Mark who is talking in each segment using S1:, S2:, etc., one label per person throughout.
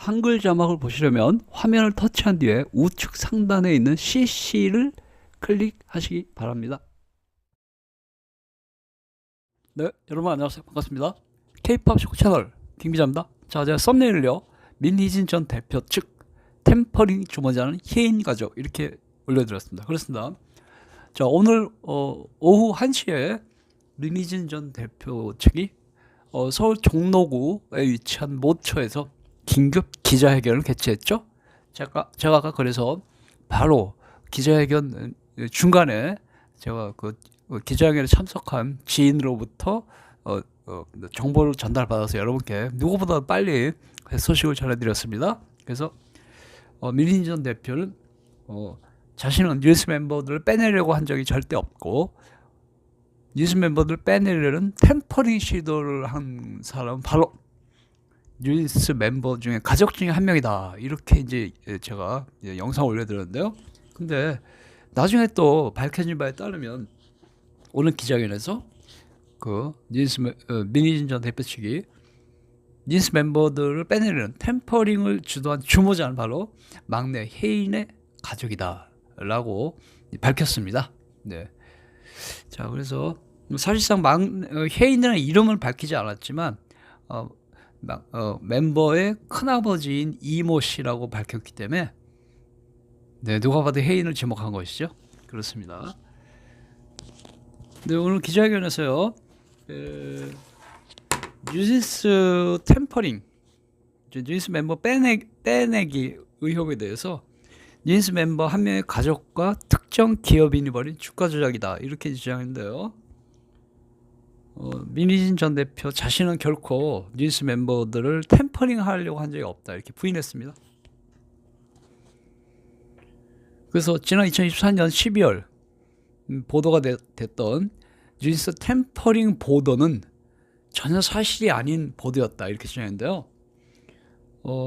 S1: 한글 자막을 보시려면 화면을 터치한 뒤에 우측 상단에 있는 CC를 클릭하시기 바랍니다. 네, 여러분 안녕하세요. 반갑습니다. K-POP 쇼크 채널 김기자입니다. 자, 제가 썸네일을요, 민희진 전 대표 측 템퍼링 주머니하는 혜인 가족 이렇게 올려드렸습니다. 그렇습니다. 자, 오늘 오후 1시에 민희진 전 대표 측이 서울 종로구에 위치한 모처에서 긴급 기자회견을 개최했죠. 제가 아까 그래서 바로 기자회견 중간에 제가 그 기자회견에 참석한 지인으로부터 정보를 전달받아서 여러분께 누구보다 빨리 소식을 전해드렸습니다. 그래서 민희진 전 대표는 자신은 뉴스 멤버들을 빼내려고 한 적이 절대 없고, 뉴스 멤버들을 빼내려는 템퍼링 시도를 한 사람은 바로 뉴스 멤버 중에 가족 중에 한 명이다, 이렇게 이제 제가 영상을 올려드렸는데요. 근데 나중에 또 밝혀진 바에 따르면 오늘 기자회견에서 그 민희진 전 대표 측이 뉴스 멤버들을 빼내려는 템퍼링을 주도한 주모자는 바로 막내 혜인의 가족이다라고 밝혔습니다. 네. 자, 그래서 사실상 혜인이라는 이름은 밝히지 않았지만 멤버의 큰아버지인 이모 씨라고 밝혔기 때문에 누가 봐도 혜인을 지목한 것이죠. 그렇습니다. 네, 오늘 기자회견에서요, 뉴진스 템퍼링, 뉴진스 멤버 빼내기 의혹에 대해서 뉴진스 멤버 한 명의 가족과 특정 기업인이 벌인 주가 조작이다, 이렇게 주장했는데요. 민희진 전 대표 자신은 결코 뉴진스 멤버들을 템퍼링 하려고 한 적이 없다, 이렇게 부인했습니다. 그래서 지난 2024년 12월 보도가 됐던 뉴진스 템퍼링 보도는 전혀 사실이 아닌 보도였다, 이렇게 주장했는데요.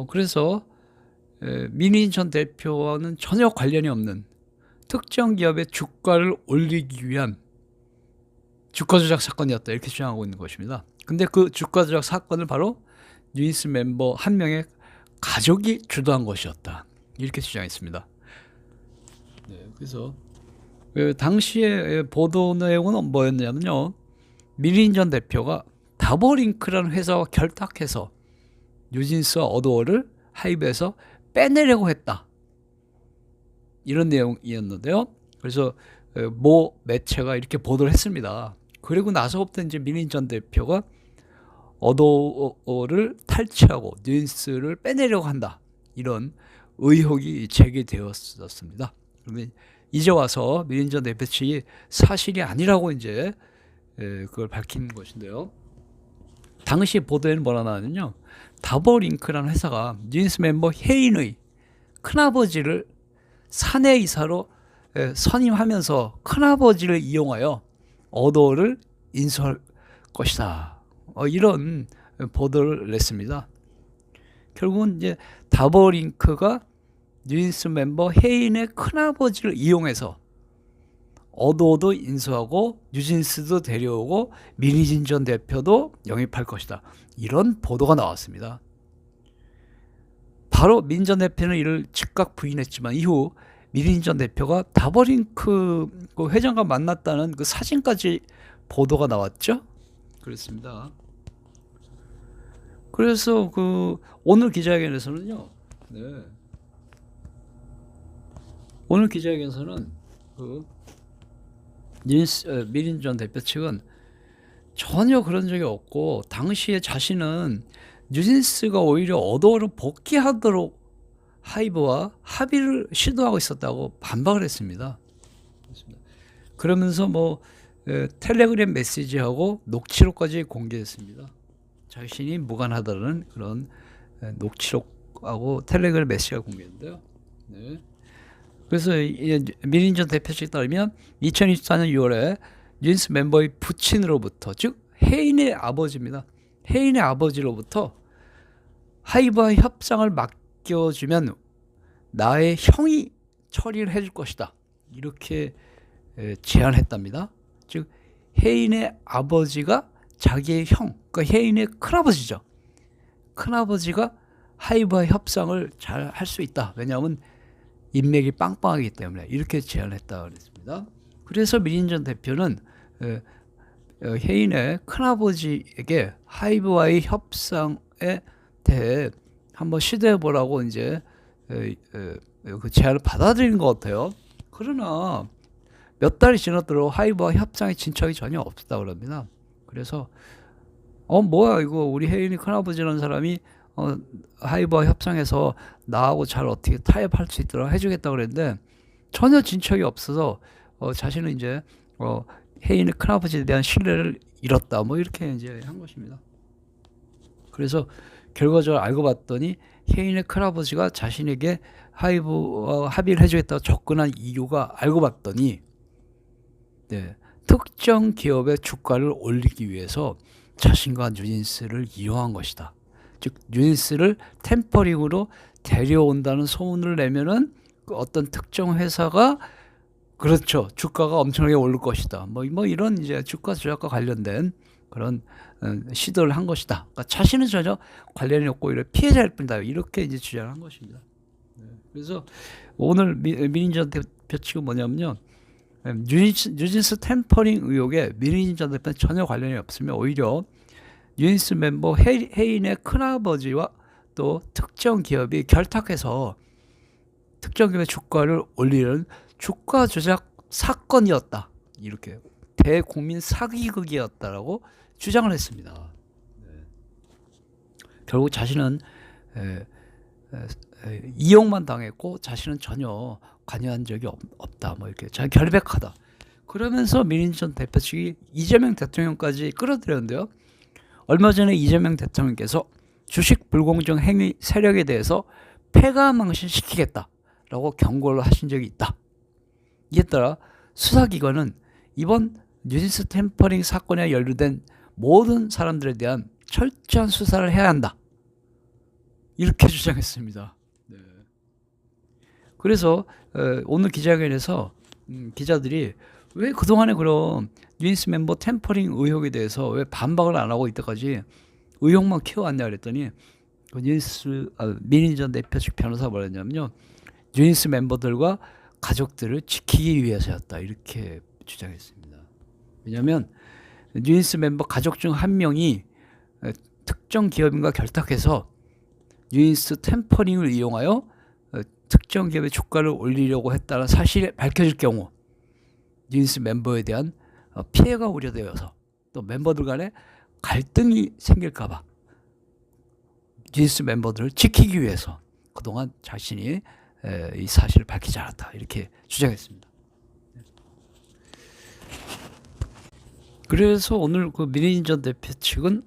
S1: 그래서 민희진 전 대표와는 전혀 관련이 없는 특정 기업의 주가를 올리기 위한 주가 조작 사건이었다, 이렇게 주장하고 있는 것입니다. 근데 그 주가 조작 사건을 바로 뉴진스 멤버 한 명의 가족이 주도한 것이었다, 이렇게 주장했습니다. 네, 그래서 당시에 보도 내용은 뭐였냐면요, 민희진 전 대표가 다버링크라는 회사와 결탁해서 뉴진스와 어도어를 하이브에서 빼내려고 했다, 이런 내용이었는데요. 그래서 모 매체가 이렇게 보도를 했습니다. 그리고 나서부터 이제 민희진 전 대표가 어도어를 탈취하고 뉴진스를 빼내려고 한다, 이런 의혹이 제기되었습니다. 그러면 이제 와서 민희진 전 대표 측이 사실이 아니라고 이제 그걸 밝힌 것인데요. 당시 보도에는 뭐라 나왔냐면요, 다버링크라는 회사가 뉴진스 멤버 혜인의 큰아버지를 사내이사로 선임하면서 큰아버지를 이용하여 어도어를 인수할 것이다, 이런 보도를 냈습니다. 결국은 이제 다버링크가 뉴진스 멤버 혜인의 큰아버지를 이용해서 어도어도 인수하고 뉴진스도 데려오고 민희진 전 대표도 영입할 것이다, 이런 보도가 나왔습니다. 바로 민 전 대표는 이를 즉각 부인했지만 이후 민희진 전 대표가 다버링크 그 회장과 만났다는 그 사진까지 보도가 나왔죠. 그렇습니다. 그래서 그 오늘 기자회견에서는요, 오늘 기자회견에서는 그 민희진 전 대표 측은 전혀 그런 적이 없고, 당시에 자신은 뉴진스가 오히려 어도어를 복귀하도록 하이브와 합의를 시도하고 있었다고 반박을 했습니다. 그러면서 텔레그램 메시지하고 녹취록까지 공개했습니다. 자신이 무관하다는 그런 녹취록하고 텔레그램 메시지가 공개했는데요. 네. 그래서 민희진 전 대표 측에 따르면 2024년 6월에 뉴진스 멤버의 부친으로부터, 즉 혜인의 아버지입니다. 혜인의 아버지로부터 하이브와 협상을 맡겨주면 나의 형이 처리를 해줄 것이다, 이렇게 제안했답니다. 즉 혜인의 아버지가 자기의 형, 그러니까 혜인의 큰아버지죠. 큰아버지가 하이브와 협상을 잘 할 수 있다. 왜냐하면 인맥이 빵빵하기 때문에 이렇게 제안했다 그랬습니다. 그래서 민인 전 대표는 해인의 큰아버지에게 하이브와의 협상에 대해 한번 시도해 보라고 이제 그 제안을 받아들인 것 같아요. 그러나 몇 달이 지나도록 하이브와 협상의 진척이 전혀 없었다 그럽니다. 그래서 뭐야 이거 우리 혜인이 큰아버지라는 사람이 하이브와 협상해서 나하고 잘 어떻게 타협할 수 있도록 해주겠다 그랬는데 전혀 진척이 없어서 자신은 이제 혜인의 큰아버지에 대한 신뢰를 잃었다 뭐 이렇게 이제 한 것입니다. 그래서 결과적으로 알고 봤더니 혜인의 큰아버지가 자신에게 하이브와 합의를 해주겠다고 접근한 이유가 알고 봤더니 특정 기업의 주가를 올리기 위해서 자신과 뉴진스를 이용한 것이다. 즉 뉴진스를 템퍼링으로 데려온다는 소문을 내면은 그 어떤 특정 회사가 그렇죠 주가가 엄청나게 오를 것이다. 뭐 이런 이제 주가 조작과 관련된 그런 시도를 한 것이다. 그러니까 자신은 전혀 관련이 없고 이런 피해자일 뿐이다. 이렇게 이제 주장을 한 것입니다. 그래서 오늘 민인 전 대표 측은 뭐냐면요. 뉴진스 템퍼링 의혹에 민인 전 대표는 전혀 관련이 없으며 오히려 뉴진스 멤버 혜인의 큰아버지와 또 특정 기업이 결탁해서 특정 기업의 주가를 올리는 주가 조작 사건이었다. 이렇게 대국민 사기극이었다라고 주장을 했습니다. 결국 자신은 이용만 당했고 자신은 전혀 관여한 적이 없다. 뭐 이렇게 자기 결백하다. 그러면서 민인 전 대표 측이 이재명 대통령까지 끌어들였는데요. 얼마 전에 이재명 대통령께서 주식 불공정 행위 세력에 대해서 폐가망신시키겠다라고 경고를 하신 적이 있다. 이에 따라 수사기관은 이번 뉴진스 템퍼링 사건에 연루된 모든 사람들에 대한 철저한 수사를 해야 한다. 이렇게 주장했습니다. 그래서 오늘 기자회견에서 기자들이 왜 그동안에 그럼 뉴진스 멤버 템퍼링 의혹에 대해서 왜 반박을 안 하고 이때까지 의혹만 키워왔냐 그랬더니 민인 전 대표 측 변호사가 말했냐면요. 뉴진스 멤버들과 가족들을 지키기 위해서였다. 이렇게 주장했습니다. 왜냐하면 뉴진스 멤버 가족 중 한 명이 특정 기업인과 결탁해서 뉴진스 템퍼링을 이용하여 특정 기업의 주가를 올리려고 했다는 사실이 밝혀질 경우 뉴진스 멤버에 대한 피해가 우려되어서 또 멤버들 간에 갈등이 생길까봐 뉴진스 멤버들을 지키기 위해서 그동안 자신이 이 사실을 밝히지 않았다. 이렇게 주장했습니다. 그래서 오늘 그 민인 전 대표 측은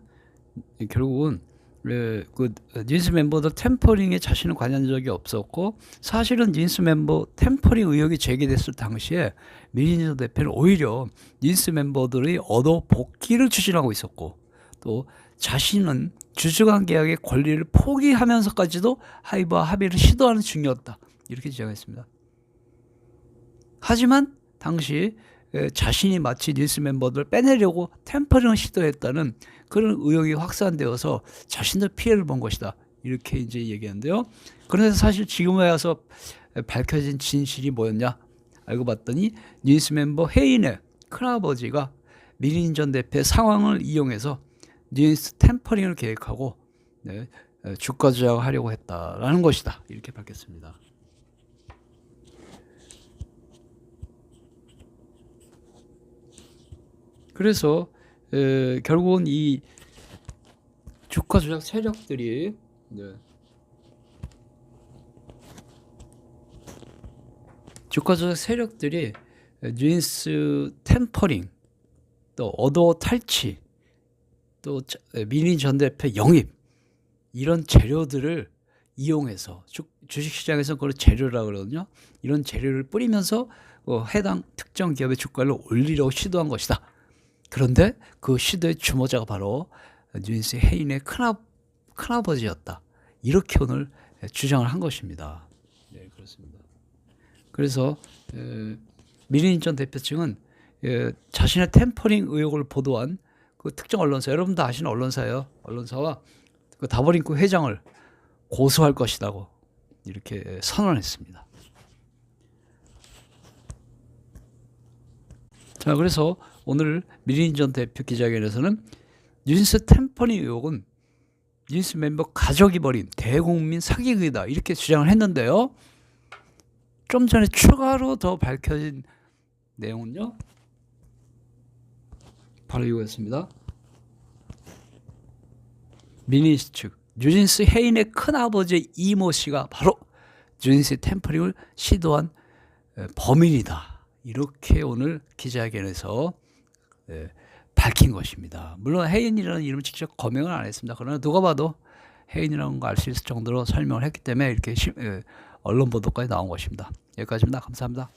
S1: 결국은 그 뉴진스 멤버들 템퍼링에 자신은 관여한 적이 없었고 사실은 뉴진스 멤버 템퍼링 의혹이 제기됐을 당시에 민인 전 대표는 오히려 뉴진스 멤버들의 얻어 복귀를 추진하고 있었고 또 자신은 주주간 계약의 권리를 포기하면서까지도 하이브와 합의를 시도하는 중이었다. 이렇게 주장했습니다. 하지만 당시 자신이 마치 뉴진스 멤버들을 빼내려고 템퍼링을 시도했다는 그런 의혹이 확산되어서 자신들 피해를 본 것이다. 이렇게 이제 얘기하는데요. 그런데 사실 지금에 와서 밝혀진 진실이 뭐였냐? 알고 봤더니 뉴진스 멤버 혜인의 큰아버지가 민인 전 대표의 상황을 이용해서 뉴진스 템퍼링을 계획하고 주가 조작을 하려고 했다라는 것이다. 이렇게 밝혔습니다. 그래서 결국은 이 주가 조작 세력들이 주가 조작 세력들이 뉴진스 템퍼링 또 얻어 탈취 또 민인 전 대표 영입 이런 재료들을 이용해서 주식시장에서 그걸 재료라고 그러거든요. 이런 재료를 뿌리면서 해당 특정 기업의 주가를 올리려고 시도한 것이다. 그런데 그 시도의 주모자가 바로 뉴진스 혜인의 큰아버지였다. 이렇게 오늘 주장을 한 것입니다. 네, 그렇습니다. 그래서 민인 전 대표 측은 자신의 템퍼링 의혹을 보도한 그 특정 언론사, 여러분도 아시는 언론사예요. 언론사와 그 다버링크 회장을 고소할 것이라고 이렇게 선언했습니다. 자, 그래서 오늘 민희진 전 대표 기자회견에서는 뉴진스 템퍼링 의혹은 뉴진스 멤버 가족이 벌인 대국민 사기극이다 이렇게 주장을 했는데요. 좀 전에 추가로 더 밝혀진 내용은요, 바로 이거였습니다. 민희씨 측, 뉴진스 혜인의 큰아버지 이모 씨가 바로 뉴진스 템퍼링을 시도한 범인이다 이렇게 오늘 기자회견에서 밝힌 것입니다. 물론 혜인이라는 이름을 직접 거명은 안 했습니다. 그러나 누가 봐도 혜인이라는 거 알 수 있을 정도로 설명을 했기 때문에 이렇게 언론 보도까지 나온 것입니다. 여기까지입니다. 감사합니다.